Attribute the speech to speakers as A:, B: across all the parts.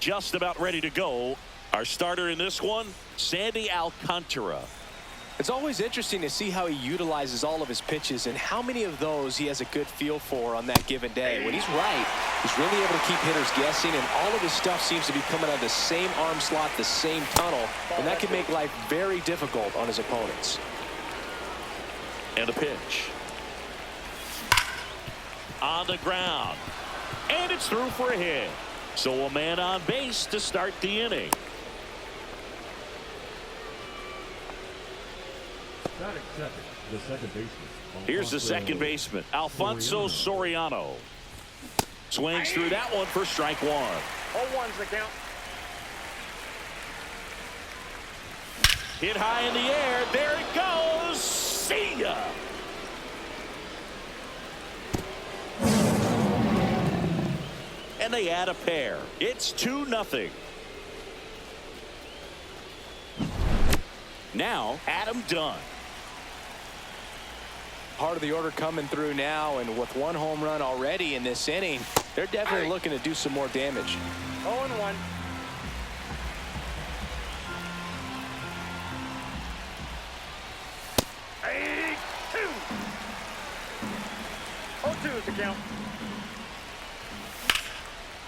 A: just about ready to go. Our starter in this one, Sandy Alcantara.
B: It's always interesting to see how he utilizes all of his pitches and how many of those he has a good feel for on that given day. When he's right, he's really able to keep hitters guessing, and all of his stuff seems to be coming out of the same arm slot, the same tunnel, and that can make life very difficult on his opponents.
A: And a pitch. On the ground. And it's through for a hit. So a man on base to start the inning.
C: The second baseman.
A: Here's the second baseman, Alfonso Soriano. Swings through that one for strike one.
D: 0-1's the count.
A: Hit high in the air. There it goes. See ya. And they add a pair. It's 2-0. Now Adam Dunn.
B: Part of the order coming through now, and with one home run already in this inning, they're definitely looking to do some more damage.
D: 0-1. 0-2 is the count.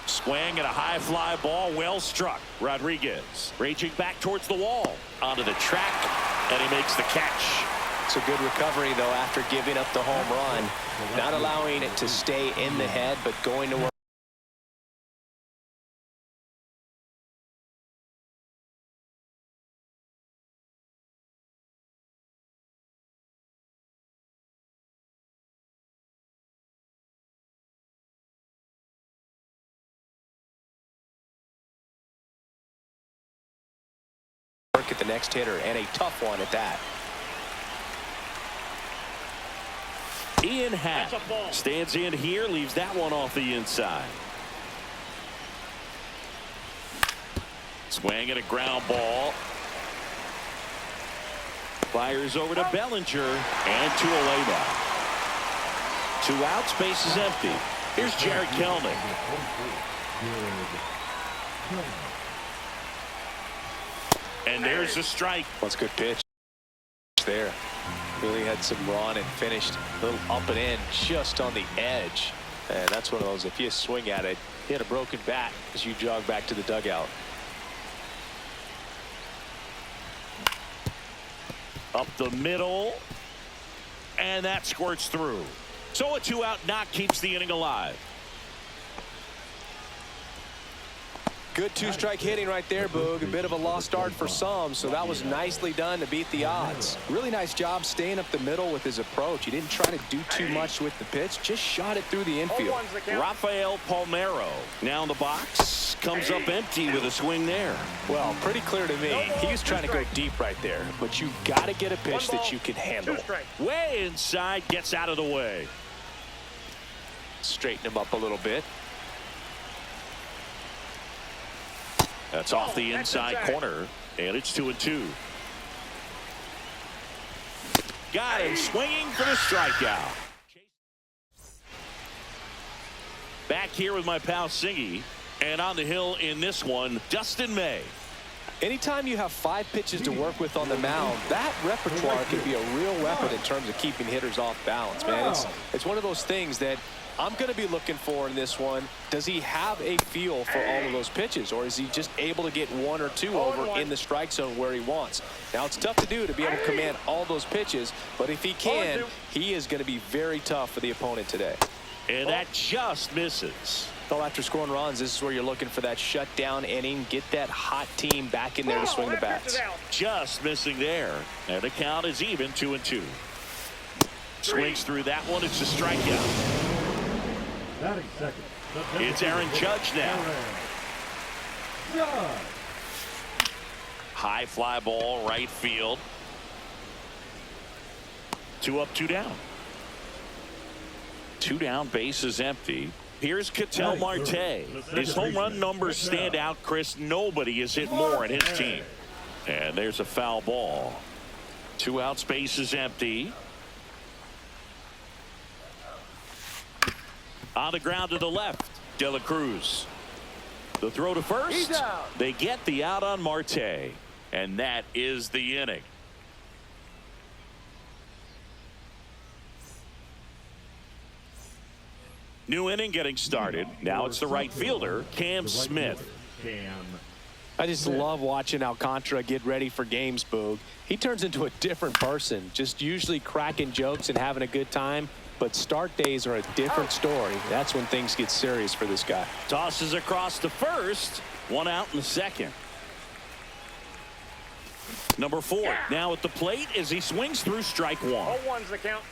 A: Swing and a high fly ball, well struck. Rodriguez reaching back towards the wall, onto the track, and he makes the catch.
B: It's a good recovery, though, after giving up the home run. Not allowing it to stay in the head, but going to work. At the next hitter, and a tough one at that.
A: Ian Happ stands in here, leaves that one off the inside. Swing and a ground ball. Fires over to Bellinger, and 2 away now. 2 outs, base is empty. Here's Jared Kelnick. And there's a strike.
B: That's a good pitch there. Really had some run and finished a little up and in, just on the edge. And that's one of those, if you swing at it, hit a broken bat as you jog back to the dugout.
A: Up the middle. And that squirts through. So a 2-out knock keeps the inning alive.
B: Good 2-strike hitting right there, Boog. A bit of a lost start for some, so that was nicely done to beat the odds. Really nice job staying up the middle with his approach. He didn't try to do too much with the pitch, just shot it through the infield.
A: Rafael Palmeiro now in the box, comes up empty with a swing there.
B: Well, pretty clear to me, he was trying to go deep right there, but you got to get a pitch that you can handle.
A: Way inside, gets out of the way.
B: Straighten him up a little bit.
A: That's off the inside corner, and it's 2-2. Got him swinging for the strikeout. Back here with my pal Singy, and on the hill in this one, Dustin May.
B: Anytime you have 5 pitches to work with on the mound, that repertoire can be a real weapon in terms of keeping hitters off balance, man. It's one of those things that I'm going to be looking for in this one. Does he have a feel for all of those pitches, or is he just able to get 1 or 2 over in the strike zone where he wants? Now, it's tough to do to be able to command all those pitches, but if he can, he is going to be very tough for the opponent today.
A: And that just misses.
B: Well, after scoring runs, this is where you're looking for that shutdown inning. Get that hot team back in there to swing the bats.
A: Just missing there. And the count is even, 2-2. Swings through that one. It's a strikeout. It's Aaron Judge now. High fly ball, right field. 2 up, 2 down. 2 down, base is empty. Here's Ketel Marte. His home run numbers stand out, Chris. Nobody has hit more in his team. And there's a foul ball. 2 outs, base is empty. On the ground to the left, De La Cruz. The throw to first.
D: He's out.
A: They get the out on Marte. And that is the inning. New inning getting started. Now it's the right fielder, Cam Smith.
B: I just love watching Alcantara get ready for games, Boog. He turns into a different person, just usually cracking jokes and having a good time. But start days are a different story. That's when things get serious for this guy.
A: Tosses across to first. One out in the second. Number 4 now at the plate as he swings through strike one.
D: 0-1's the count.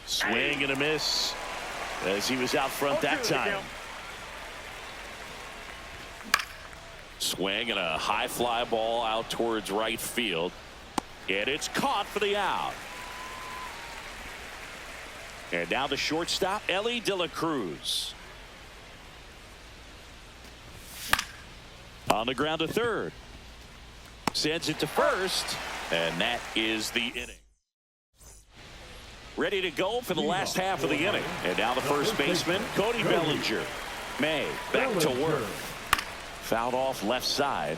A: Swing and a miss as he was out front that time. Swing and a high fly ball out towards right field. And it's caught for the out. And now the shortstop, Ellie De La Cruz. On the ground to third. Sends it to first. And that is the inning. Ready to go for the last half of the inning. And now the first baseman, Cody Bellinger. May back to work. Fouled off left side.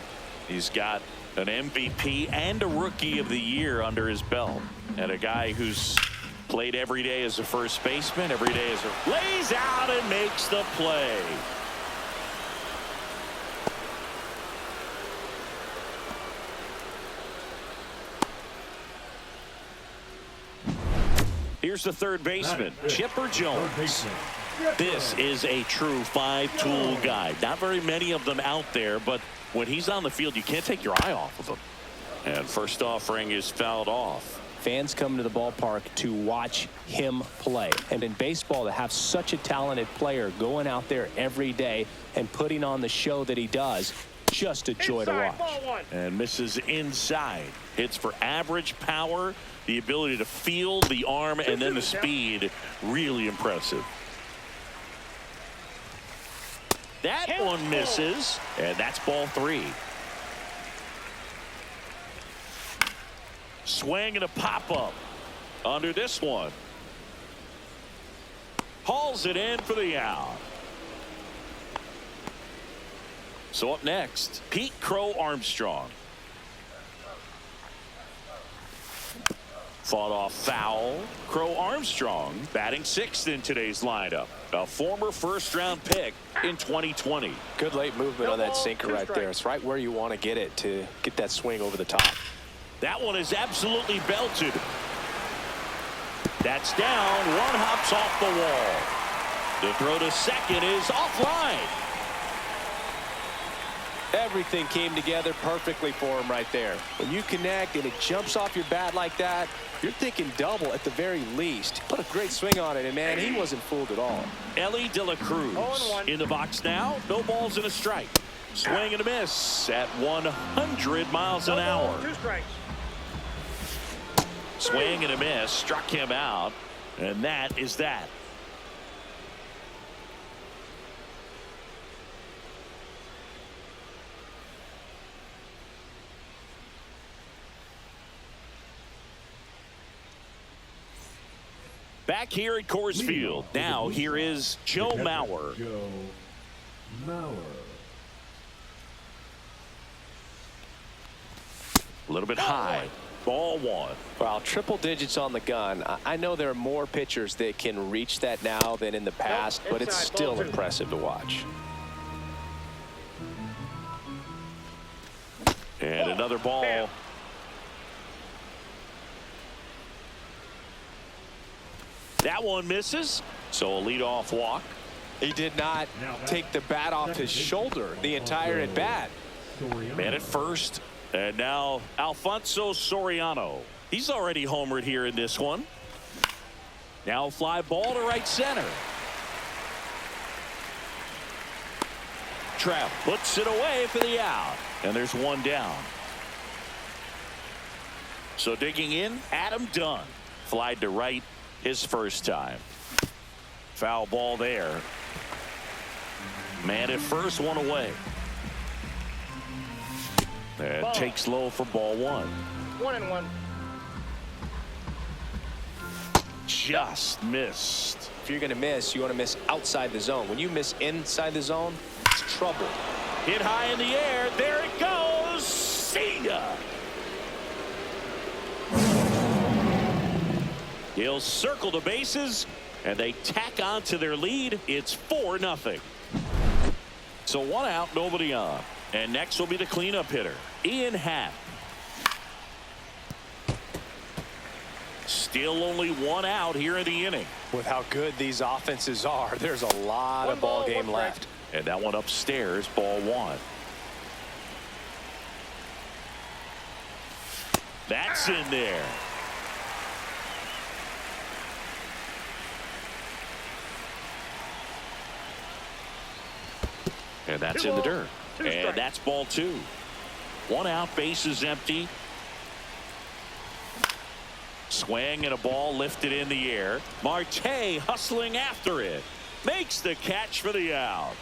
A: He's got an MVP and a Rookie of the Year under his belt. And a guy who's played every day as a first baseman, every day as a... Lays out and makes the play. Here's the third baseman, Chipper Jones. This is a true five-tool guy. Not very many of them out there, but when he's on the field, you can't take your eye off of him. And first offering is fouled off.
B: Fans come to the ballpark to watch him play. And in baseball, to have such a talented player going out there every day and putting on the show that he does, just a joy to watch.
A: And misses inside. Hits for average power, the ability to feel the arm, and then the speed. Really impressive. That one misses, and that's ball 3. Swing and a pop-up under this one. Hauls it in for the out. So up next, Pete Crow Armstrong. Fought off foul. Crow Armstrong batting 6th in today's lineup. A former first-round pick in 2020.
B: Good late movement on that sinker right there. It's right where you want to get it to get that swing over the top.
A: That one is absolutely belted. That's down. One hops off the wall. The throw to second is offline.
B: Everything came together perfectly for him right there. When you connect and it jumps off your bat like that, you're thinking double at the very least. Put a great swing on it, and man, he wasn't fooled at all.
A: Ellie De La Cruz in the box now. No balls and a strike. Swing and a miss at 100 miles an hour.
D: 2 strikes.
A: Swing and a miss. Struck him out. And that is that. Back here at Coors Field. Now here is Joe Mauer.
C: Joe Mauer.
A: A little bit high. Ball 1.
B: Well, triple digits on the gun. I know there are more pitchers that can reach that now than in the past, but it's still impressive to watch.
A: And another ball. That one misses. So a leadoff walk.
B: He did not take the bat off his shoulder the entire at bat.
A: Man at first. And now Alfonso Soriano. He's already homered here in this one. Now fly ball to right center. Trapp puts it away for the out. And there's one down. So digging in, Adam Dunn. Flied to right his first time. Foul ball there. Man at first, one away. And takes low for ball 1.
D: 1-1.
A: just missed.
B: If you're going to miss, you want to miss outside the zone. When you miss inside the zone, it's trouble.
A: Hit high in the air. There it goes. See ya. He'll circle the bases, and they tack on to their lead. It's 4-0. So 1 out, nobody on. And next will be the cleanup hitter, Ian Happ. Still only 1 out here in the inning.
B: With how good these offenses are, there's a lot of ball game left.
A: And that one upstairs, ball 1. That's in there. And that's in the dirt. And that's ball 2. 1 out, bases empty. Swing and a ball lifted in the air. Marte hustling after it. Makes the catch for the out.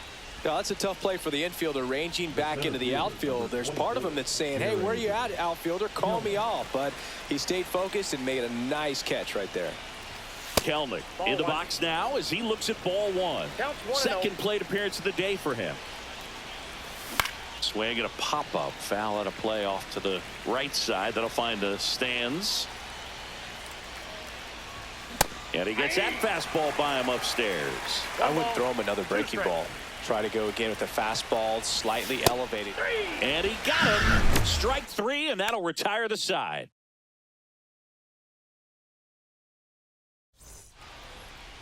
B: Yeah, that's a tough play for the infielder, ranging back into the outfield. There's part of him that's saying, hey, where are you at, outfielder? Call me off. But he stayed focused and made a nice catch right there.
A: Kelnick in the box now as he looks at ball 1. Second plate appearance of the day for him. Swing and a pop-up. Foul out of play off to the right side. That'll find the stands. And he gets that fastball by him upstairs.
B: I would throw him another breaking ball. Try to go again with the fastball, slightly elevated.
A: And he got him. Strike 3, and that'll retire the side.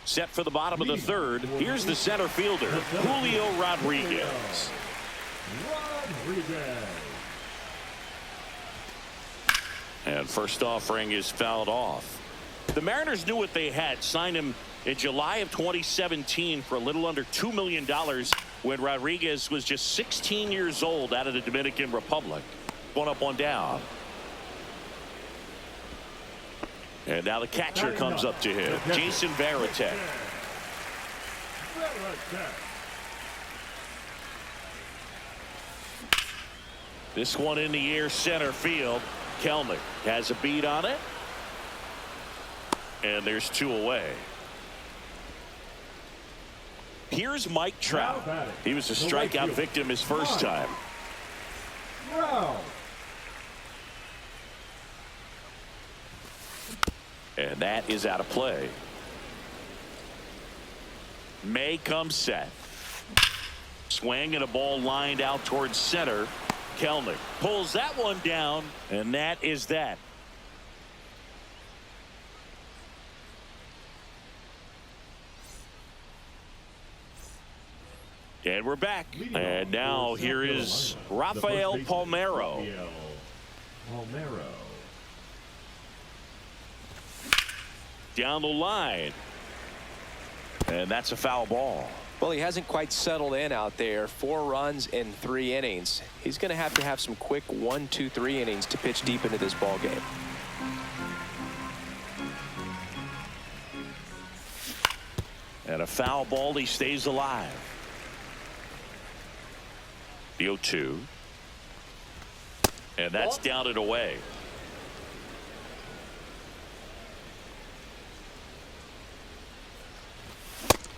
A: Set for the bottom of the 3rd. Here's the center fielder, Julio Rodriguez. And first offering is fouled off. The Mariners knew what they had. Signed him in July of 2017 for a little under $2 million when Rodriguez was just 16 years old out of the Dominican Republic. 1 up, 1 down. And now the catcher comes up to him, Jason Varitek. This one in the air, center field. Kelnick has a beat on it. And there's 2 away. Here's Mike Trout. He was a strikeout victim his first time. And that is out of play. May comes set. Swing and a ball lined out towards center. Kelnick pulls that one down, and that is that. And we're back. And now here is Rafael Palmeiro. Down the line. And that's a foul ball.
B: Well, he hasn't quite settled in out there. 4 runs in 3 innings. He's going to have some quick 1, 2, 3 innings to pitch deep into this ball game.
A: And a foul ball. He stays alive. The 0-2. And that's down and away.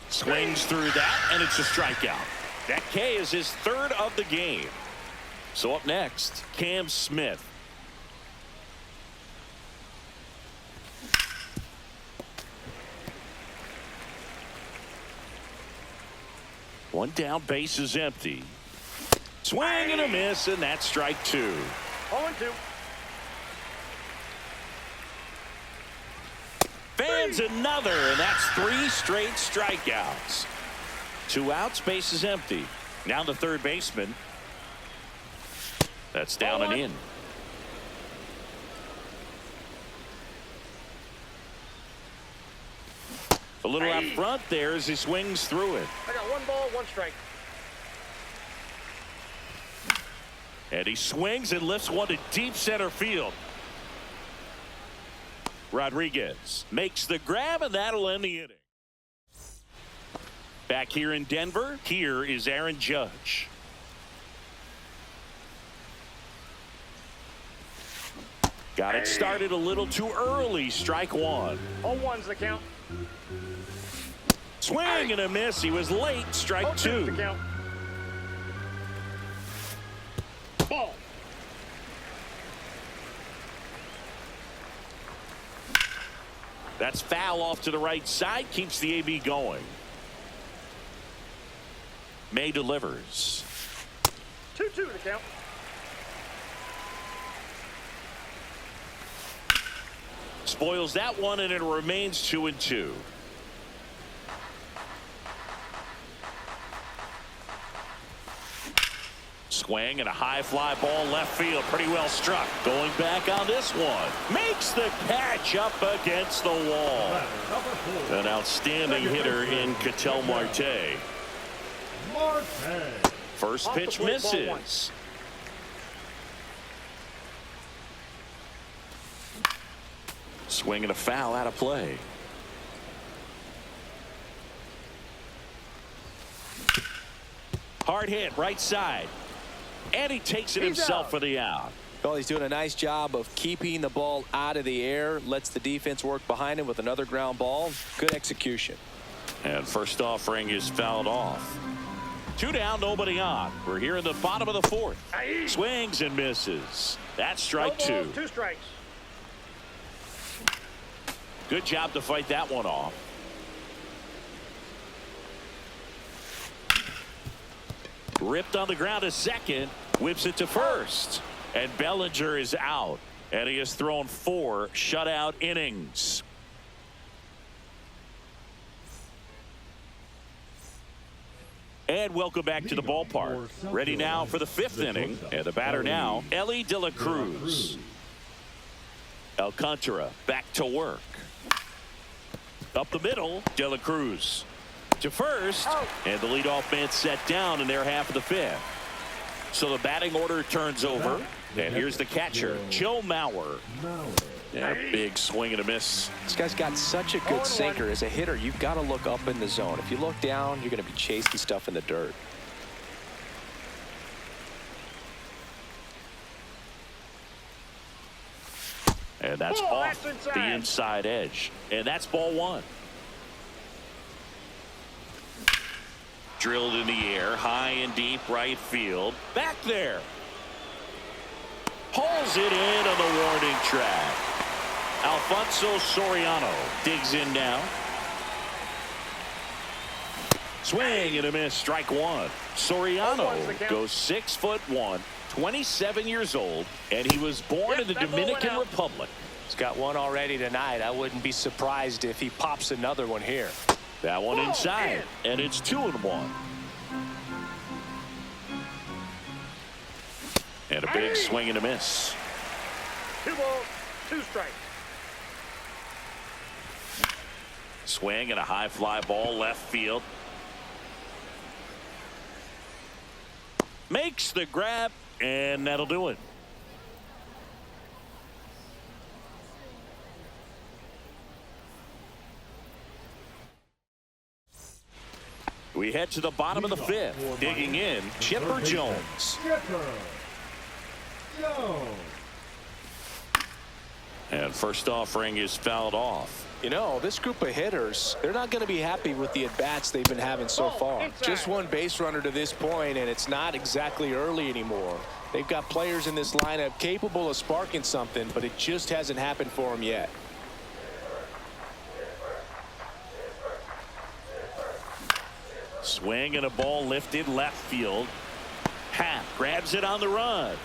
A: Swings through that, and it's a strikeout. That K is his 3rd of the game. So up next, Cam Smith. One down, base is empty. Swing and a miss, and that's strike 2.
D: 0-2.
A: Fans another, and that's 3 straight strikeouts. 2 outs, base is empty. Now the third baseman. That's down and in. A little out front there as he swings through it.
D: I got 1 ball, 1 strike.
A: And he swings and lifts one to deep center field. Rodriguez makes the grab, and that'll end the inning. Back here in Denver, here is Aaron Judge. Got it started a little too early. Strike one.
D: 0-1's the count.
A: Swing and a miss. He was late. Strike
D: 0-2's
A: two.
D: the count. Ball.
A: That's foul off to the right side. Keeps the AB going. May delivers.
D: 2-2 the count.
A: Spoils that one, and it remains 2-2. Swing and a high fly ball left field. Pretty well struck. Going back on this one. Makes the catch up against the wall. An outstanding hitter in Ketel Marte. First
D: Off the
A: pitch
D: plate, ball one.
A: misses. Swing and a foul out of play. Hard hit right side. And he takes it
D: He's
A: himself
D: out.
A: for the out.
B: Well, he's doing a nice job of keeping the ball out of the air. Lets the defense work behind him with another ground ball. Good execution.
A: And first offering is fouled off. 2 down, nobody on. We're here in the bottom of the fourth.
D: Aye.
A: Swings and misses. That's strike
D: No
A: two.
D: balls, 2 strikes.
A: Good job to fight that one off. Ripped on the ground to second. Whips it to first. And Bellinger is out. And he has thrown 4 shutout innings. And welcome back to the ballpark. Ready now for the 5th inning. And the batter now, Ellie De La Cruz. Alcantara back to work. Up the middle, De La Cruz to first, and the leadoff man set down in their half of the 5th. So the batting order turns over, and here's the catcher, Joe Mauer. Yeah, big swing and a miss.
B: This guy's got such a good sinker. As a hitter, you've got to look up in the zone. If you look down, you're going to be chasing stuff in the dirt.
A: And that's
D: Oh,
A: off
D: that's
A: the
D: inside.
A: inside edge. And that's ball one. Drilled in the air, high and deep right field. Back there. Pulls it in on the warning track. Alfonso Soriano digs in now. Swing and a miss. Strike one. Soriano goes 6'1", 27 years old, and he was born in the Dominican Republic.
B: He's got one already tonight. I wouldn't be surprised if he pops another one here.
A: That one inside, and it's 2-1. And a big swing and a miss.
D: 2 balls, 2 strikes.
A: Swing and a high fly ball left field. Makes the grab, and that'll do it. We head to the bottom of the 5th. Digging in, Chipper Jones. And first offering is fouled off.
B: You know, this group of hitters, they're not going to be happy with the at-bats they've been having so far. Just one base runner to this point, and it's not exactly early anymore. They've got players in this lineup capable of sparking something, but it just hasn't happened for them yet.
A: Swing and a ball lifted left field. Happ grabs it on the run.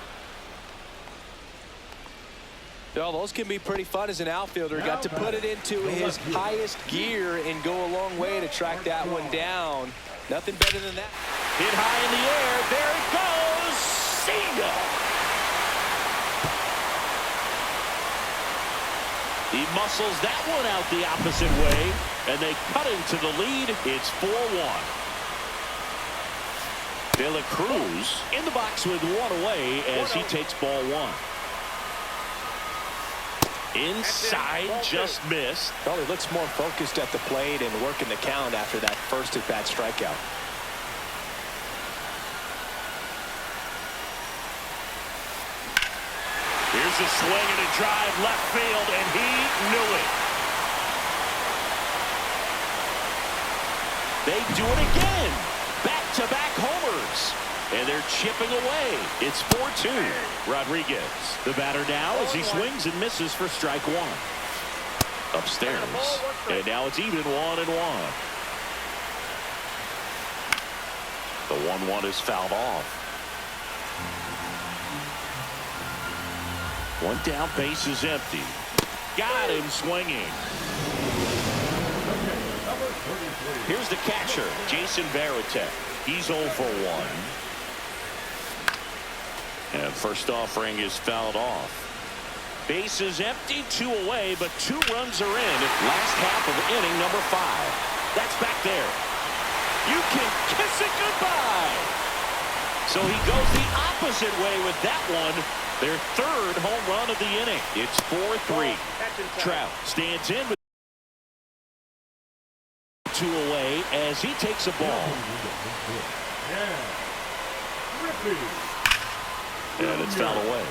B: Well, those can be pretty fun as an outfielder. Got to put it into his highest gear and go a long way to track that one down. Nothing better than that.
A: Hit high in the air. There it goes. See ya. He muscles that one out the opposite way, and they cut into the lead. It's 4-1. De La Cruz in the box with one away as he takes ball one. Inside, just missed.
B: Well, he looks more focused at the plate and working the count after that first at-bat strikeout.
A: Here's a swing and a drive left field, and he knew it. They do it again. Back-to-back homers. And they're chipping away. It's 4-2. Rodriguez, the batter now as he swings and misses for strike one. Upstairs. And now it's even 1-1. The 1-1 is fouled off. One down, base is empty. Got him swinging. Here's the catcher, Jason Varitek. He's 0 for 1. And first offering is fouled off. Base is empty, 2 away, but 2 runs are in. Last half of inning number 5. That's back there. You can kiss it goodbye. So he goes the opposite way with that one. Their 3rd home run of the inning. It's 4-3. Trout stands in with 2 away as he takes a ball. And it's fouled away.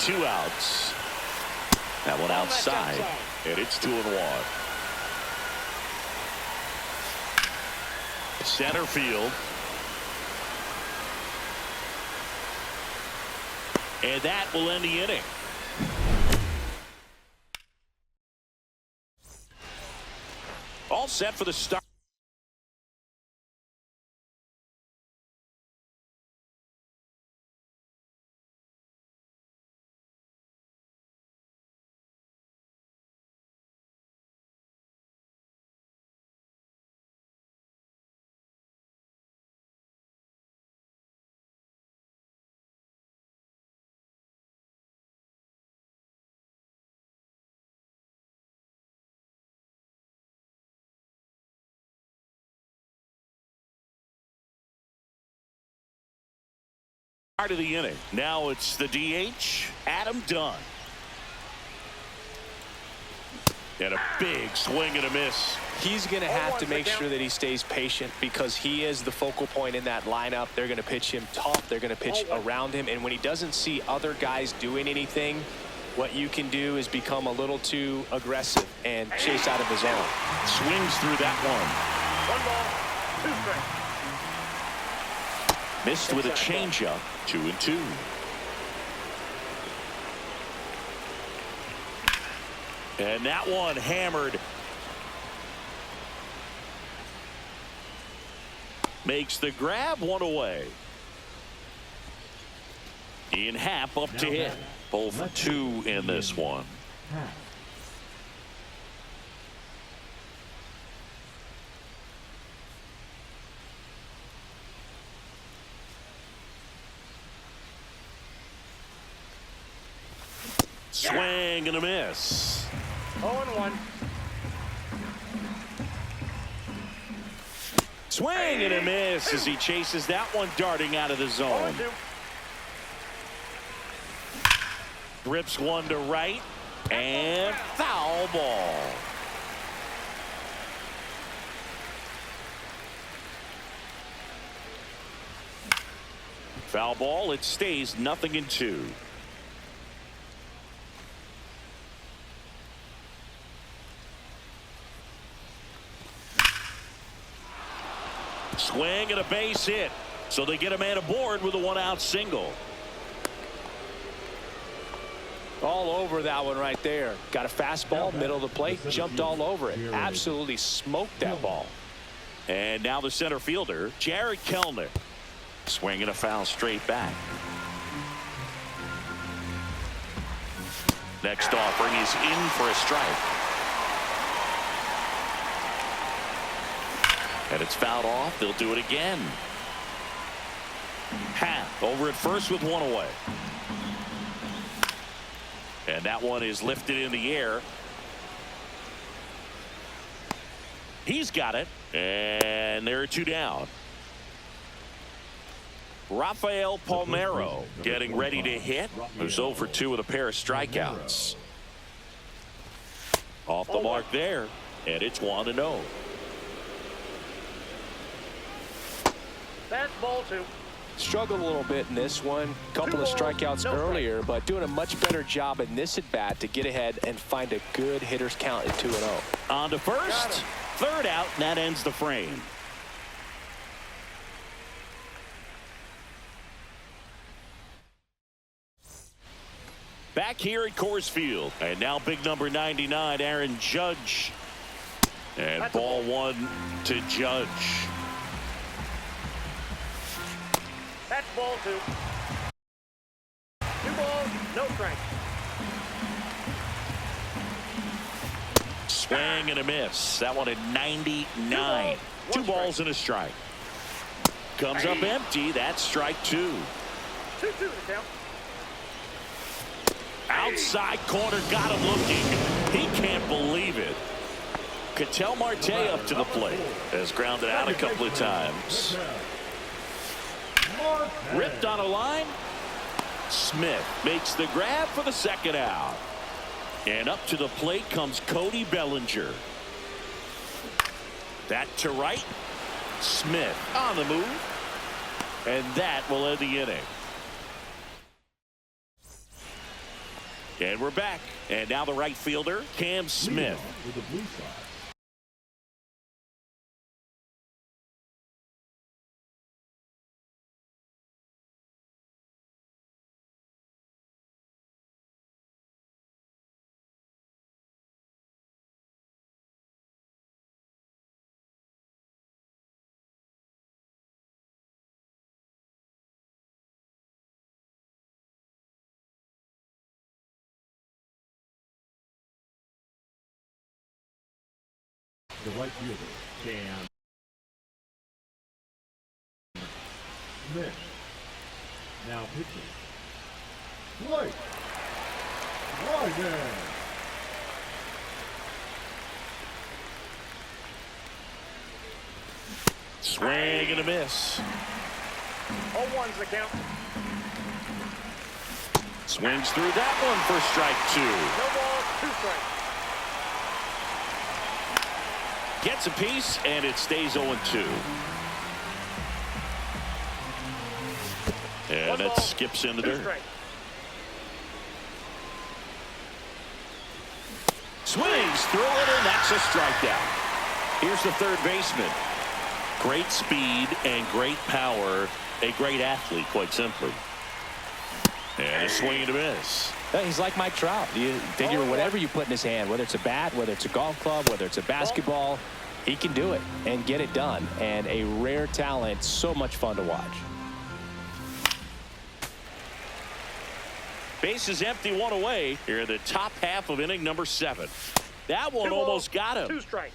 A: 2 outs. That one outside. And it's 2-1. Center field. And that will end the inning. All set for the start. Part of the inning. Now it's the DH, Adam Dunn. And a big swing and a miss.
B: He's going to have to make sure that he stays patient because he is the focal point in that lineup. They're going to pitch him tough. They're going to pitch around him. And when he doesn't see other guys doing anything, what you can do is become a little too aggressive and chase out of his own.
A: Swings through that one.
D: 1 ball, 2 strikes.
A: Missed with a changeup. 2-2. And that one hammered. Makes the grab, 1 away. Ian Happ up to hit. Both 2 in this one. Swing and a miss.
D: 0-1.
A: Swing and a miss as he chases that one darting out of the zone.
D: 0-2.
A: Rips one to right and foul ball. Foul ball. It stays 0-2. Swing and a base hit. So they get a man aboard with a 1-out single.
B: All over that one right there. Got a fastball, middle of the plate, jumped all over it. Absolutely smoked that ball.
A: And now the center fielder, Jared Kellner. Swinging a foul straight back. Next offering is in for a strike. And it's fouled off. They'll do it again. Happ over at first with 1 away. And that one is lifted in the air. He's got it. And there are 2 down. Rafael Palmeiro getting ready to hit. Who's 0 for 2 with a pair of strikeouts. Off the mark there. And it's 1-0.
D: That's ball 2.
B: Struggled a little bit in this one. Couple of strikeouts earlier, but doing a much better job in this at-bat to get ahead and find a good hitter's count at 2-0.
A: On to first. Third out, and that ends the frame. Back here at Coors Field. And now big number 99, Aaron Judge. And
D: That's
A: ball one to Judge.
D: That's ball 2. 2 balls, no strike.
A: Swing and a miss. That one at 99. 2 balls and a strike. Comes up empty. That's strike 2.
D: 2-2 to count.
A: Outside corner, got him looking. He can't believe it. Ketel Marte up to the plate. Has grounded out a couple of times. Ripped on a line. Smith makes the grab for the second out. And up to the plate comes Cody Bellinger. That to right. Smith on the move. And that will end the inning. And we're back. And now the right fielder, Cam Smith.
C: With the blue side. The right fielder, Cam Smith. Now pitching. Right. Ryder.
A: Swing and a miss.
D: 0-1's the count.
A: Swings through that one for strike 2.
D: No balls, 2 strikes.
A: Gets a piece, and it stays 0-2. And that skips into
D: 2
A: dirt.
D: strikes.
A: Swings through it, and that's a strikeout. Here's the third baseman. Great speed and great power. A great athlete, quite simply. And a swing and a miss.
B: He's like Mike Trout. You figure whatever you put in his hand, whether it's a bat, whether it's a golf club, whether it's a basketball, he can do it and get it done. And a rare talent, so much fun to watch.
A: Base is empty, 1 away. Here in the top half of inning number 7. That one
D: 2
A: almost
D: balls,
A: got him.
D: 2 strikes.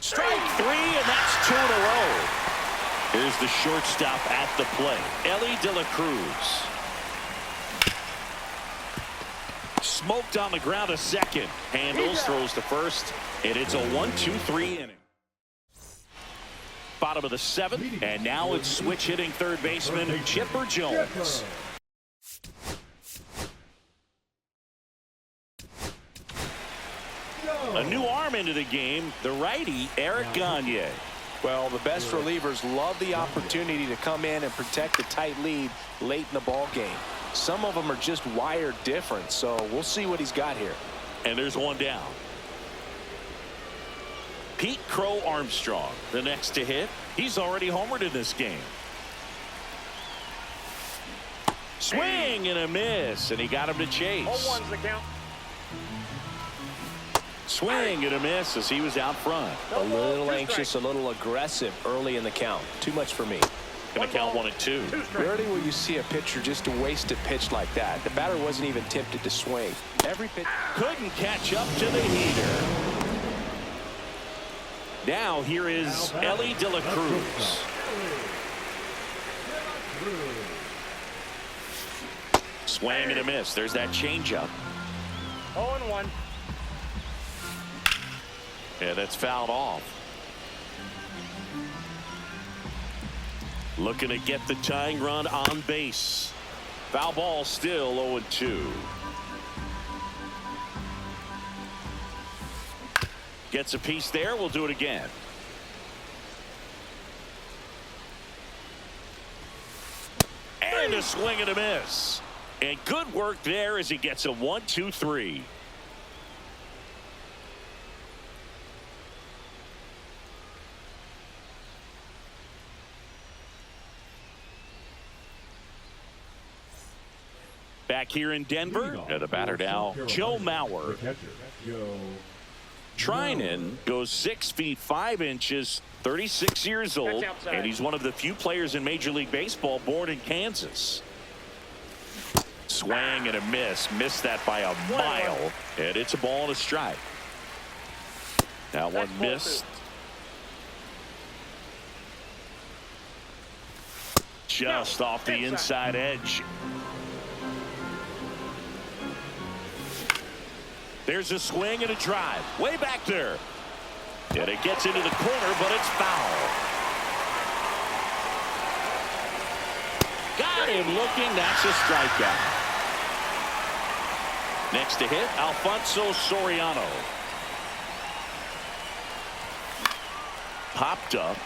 A: Strike 3, and that's 2 in a row. Here's the shortstop at the plate, Ellie De La Cruz. Smoked on the ground a second. Handles, throws to first, and it's a 1-2-3 inning. Bottom of the 7th, and now it's switch hitting third baseman Chipper Jones. A new arm into the game, the righty Eric Gagne.
B: Well, the best relievers love the opportunity to come in and protect a tight lead late in the ball game. Some of them are just wired different, so we'll see what he's got here.
A: And there's one down. Pete Crow Armstrong, the next to hit. He's already homered in this game. Swing and a miss, and he got him to chase.
D: 0-1's the count.
A: Swing and a miss as he was out front.
B: A little anxious, a little aggressive early in the count. Too much for me.
A: Going to count 1 and 2.
B: Rarely will you see a pitcher just a wasted pitch like that. The batter wasn't even tempted to swing. Every pitch
A: couldn't catch up to the heater. Now here is Ellie De La Cruz. Swing and a miss. There's that changeup.
D: 0-1.
A: Yeah, that's fouled off. Looking to get the tying run on base. Foul ball still 0-2. Gets a piece there. We'll do it again. And a swing and a miss. And good work there as he gets a 1-2-3. Back here in Denver, and the batter now, Joe Mauer. Trinan goes 6 feet 5 inches, 36 years old, and he's one of the few players in Major League Baseball born in Kansas. Swing and a miss. Missed that by a mile, and it's a ball and a strike. Now one missed. Just off the inside edge. There's a swing and a drive. Way back there. And it gets into the corner, but it's foul. Got him looking. That's a strikeout. Next to hit, Alfonso Soriano. Popped up.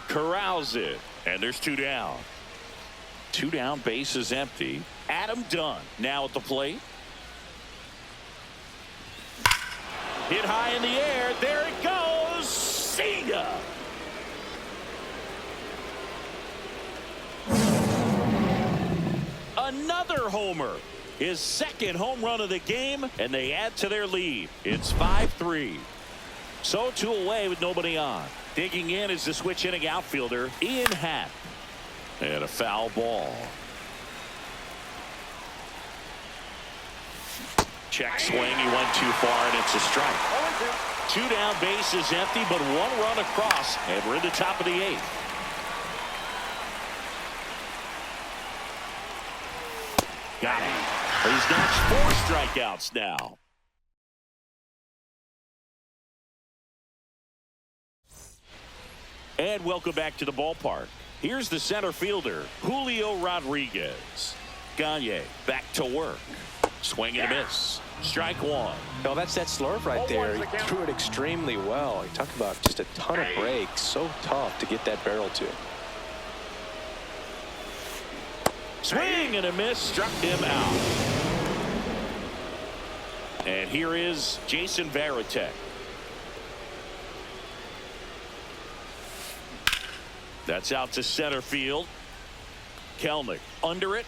A: Corrals it. And there's 2 down. 2 down, base is empty. Adam Dunn now at the plate. Hit high in the air. There it goes. See ya. Another homer. His second home run of the game, and they add to their lead. It's 5-3. So 2 away with nobody on. Digging in is the switch inning outfielder, Ian Happ. And a foul ball. Check swing. He went too far, and it's a strike. 2 down, base is empty, but 1 run across, and we're in the top of the 8th. Got him. He's notched 4 strikeouts now. And welcome back to the ballpark. Here's the center fielder, Julio Rodriguez. Gagne back to work. Swing and a miss. Strike 1.
B: No, that's that slurve right there. He threw it extremely well. He talked about just a ton of breaks. So tough to get that barrel to.
A: Swing and a miss. Struck him out. And here is Jason Varitek. That's out to center field. Kelnick under it.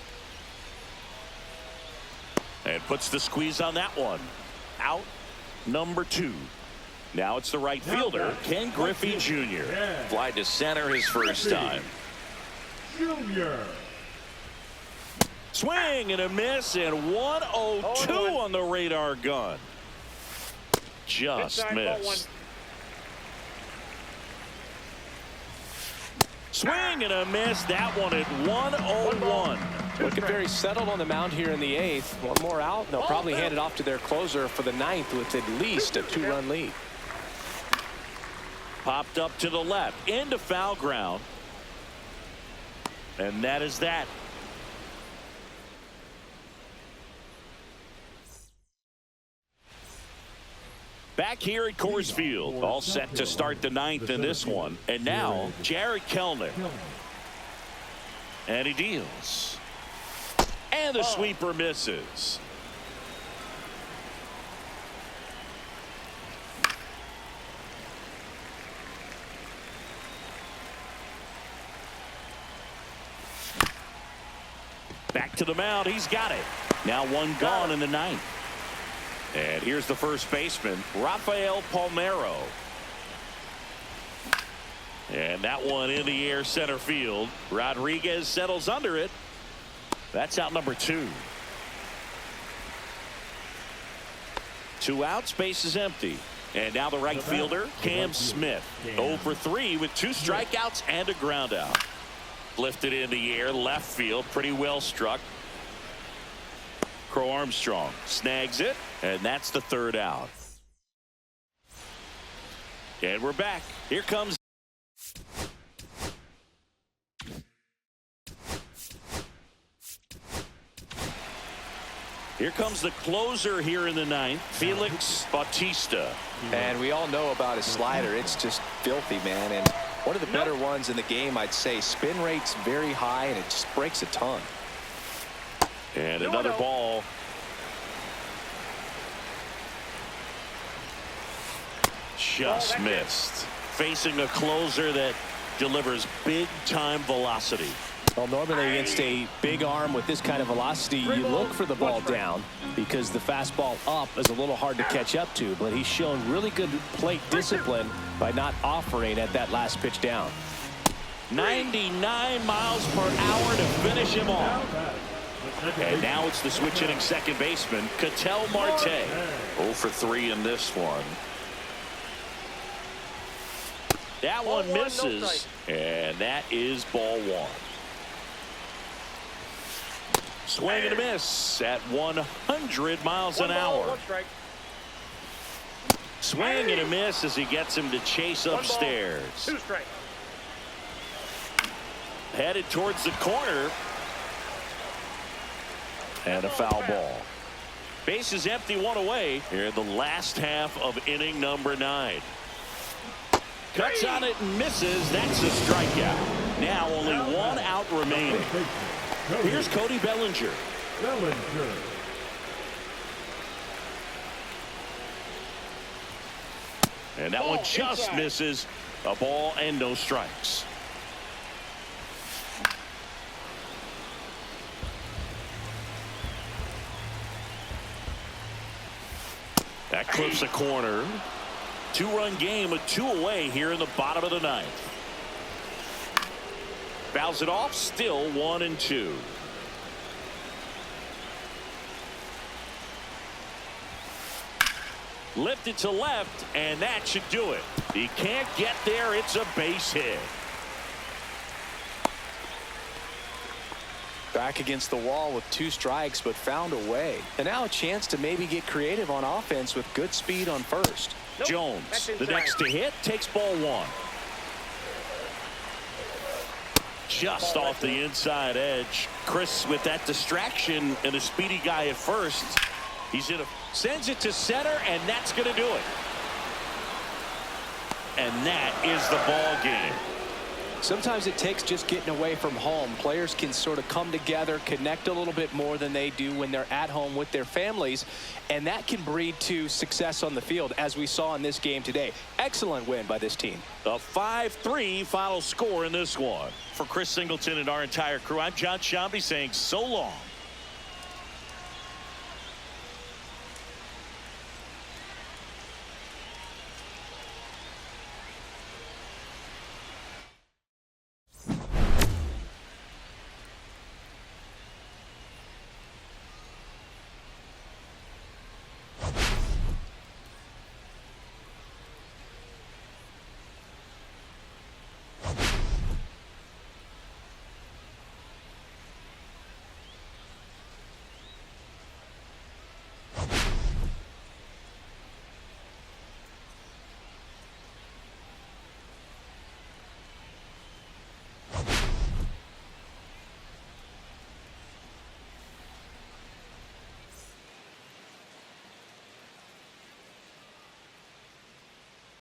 A: And puts the squeeze on that one. Out number 2. Now it's the right fielder, Ken Griffey Jr. Fly to center his first time.
C: Junior.
A: Swing and a miss, and 102 on the radar gun. Just missed. Swing and a miss. That one at 101.
B: Looking very settled on the mound here in the 8th. 1 more out. They'll probably hand it off to their closer for the 9th with at least a 2-run lead.
A: Popped up to the left into foul ground. And that is that. Back here at Coors Field, all set to start the 9th in this one. And now, Jared Kelnick. And he deals. And the sweeper misses. Back to the mound. He's got it. Now 1 gone in the 9th. And here's the first baseman, Rafael Palmeiro. And that one in the air center field. Rodriguez settles under it. That's out number 2. 2 outs, base is empty. And now the right fielder, Cam Smith. 0 for 3 with 2 strikeouts and a ground out. Lifted in the air, left field, pretty well struck. Crow Armstrong snags it, and that's the 3rd out. And we're back. Here comes. Here comes the closer here in the 9th, Felix Bautista.
B: And we all know about his slider. It's just filthy, man. And One of the better ones in the game, I'd say. Spin rate's very high, and it just breaks a ton.
A: And another ball. Just missed. Facing a closer that delivers big-time velocity.
B: Well, normally against a big arm with this kind of velocity, you look for the ball down because the fastball up is a little hard to catch up to, but he's shown really good plate discipline by not offering at that last pitch down.
A: 99 miles per hour to finish him off. And now it's the switch-hitting second baseman, Ketel Marte. 0 for 3 in this one. That one misses, and that is ball 1. Swing and a miss at 100 miles an hour. Swing and a miss as he gets him to chase upstairs.
D: 2 strikes.
A: Headed towards the corner. And a foul ball. Base is empty, 1 away here in the last half of inning number 9. Cuts on it and misses. That's a strikeout. Now only 1 out remaining. Here's Cody Bellinger. And that one just misses. A ball and no strikes. That clips the corner. 2-run game with 2 away here in the bottom of the 9th. Fouls it off, still 1-2. Lifted to left, and that should do it. He can't get there. It's a base hit.
B: Back against the wall with 2 strikes, but found a way. And now a chance to maybe get creative on offense with good speed on first.
A: Jones, the next to hit, takes ball 1. Just off the inside edge. Chris with that distraction and a speedy guy at first. He's in a sends it to center, and that's going to do it. And that is the ball game.
B: Sometimes it takes just getting away from home. Players can sort of come together, connect a little bit more than they do when they're at home with their families, and that can breed to success on the field, as we saw in this game today. Excellent win by this team.
A: A 5-3 final score in this one. For Chris Singleton and our entire crew, I'm John Shambi saying so long.